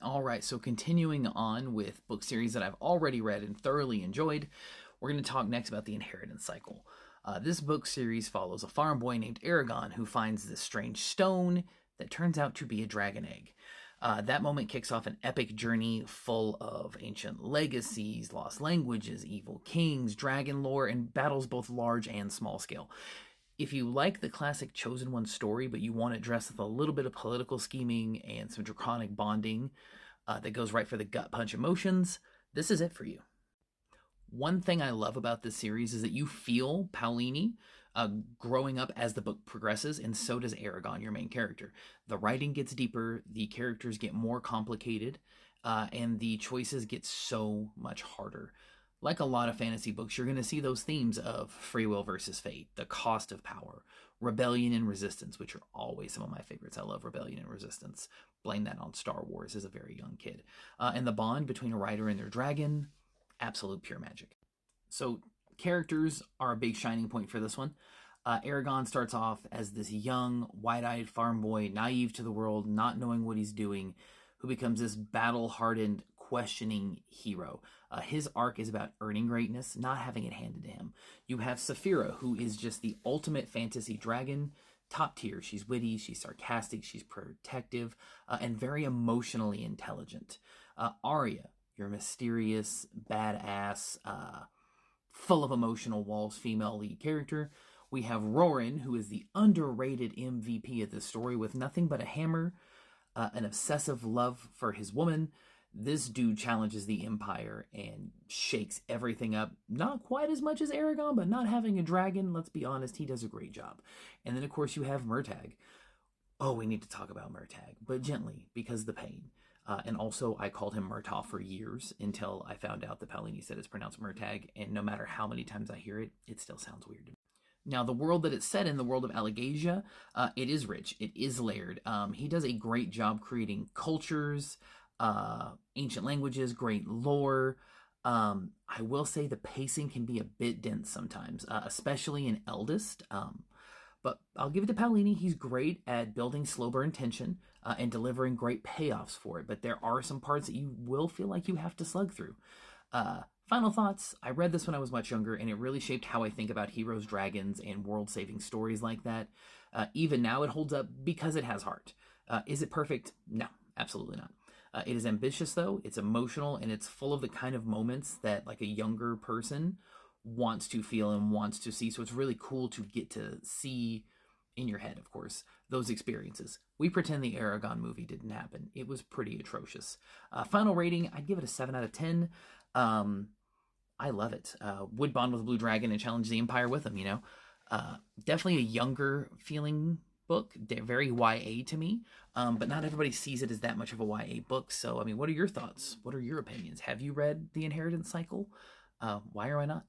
All right, so continuing on with book series that I've already read and thoroughly enjoyed, we're going to talk next about the inheritance cycle. This book series follows a farm boy named Aragon who finds this strange stone that turns out to be a dragon egg. That moment kicks off an epic journey full of ancient legacies, lost languages, evil kings, dragon lore, and battles both large and small scale. If you like the classic Chosen One story, but you want it dressed with a little bit of political scheming and some draconic bonding that goes right for the gut punch emotions, this is it for you. One thing I love about this series is that you feel Paolini growing up as the book progresses, and so does Aragon, your main character. The writing gets deeper, the characters get more complicated, and the choices get so much harder. Like a lot of fantasy books, you're going to see those themes of free will versus fate, the cost of power, rebellion and resistance, which are always some of my favorites. I love rebellion and resistance. Blame that on Star Wars as a very young kid. And the bond between a writer and their dragon, absolute pure magic. So, characters are a big shining point for this one. Aragon starts off as this young, wide eyed farm boy, naive to the world, not knowing what he's doing, who becomes this battle hardened, questioning hero. His arc is about earning greatness, not having it handed to him. You have Saphira, who is just the ultimate fantasy dragon, top tier. She's witty, she's sarcastic, she's protective, and very emotionally intelligent. Arya, your mysterious, badass, full of emotional walls female lead character. We have Roran, who is the underrated MVP of this story with nothing but a hammer, an obsessive love for his woman. This dude challenges the Empire and shakes everything up. Not quite as much as Aragon, but not having a dragon, let's be honest, he does a great job. And then, of course, you have Murtagh. Oh, we need to talk about Murtagh, but gently, because the pain. And also, I called him Murtaugh for years until I found out that Paolini said it's pronounced Murtagh, and no matter how many times I hear it, it still sounds weird to me. Now, the world that it's set in, the world of Allegasia, it is rich. It is layered. He does a great job creating cultures, ancient languages, great lore. I will say the pacing can be a bit dense sometimes, especially in Eldest. But I'll give it to Paolini. He's great at building slow burn tension and delivering great payoffs for it. But there are some parts that you will feel like you have to slug through. Final thoughts. I read this when I was much younger, and it really shaped how I think about heroes, dragons, and world-saving stories like that. Even now, it holds up because it has heart. Is it perfect? No, absolutely not. It is ambitious, though. It's emotional, and it's full of the kind of moments that, like, a younger person wants to feel and wants to see. So it's really cool to get to see in your head, of course, those experiences. We pretend the Aragon movie didn't happen. It was pretty atrocious. Final rating, I'd give it a 7 out of 10. I love it. Would bond with a blue dragon and challenge the Empire with him, you know? Definitely a younger feeling book, very YA to me, but not everybody sees it as that much of a YA book. So, I mean, what are your thoughts? What are your opinions? Have you read The Inheritance Cycle? Why or why not?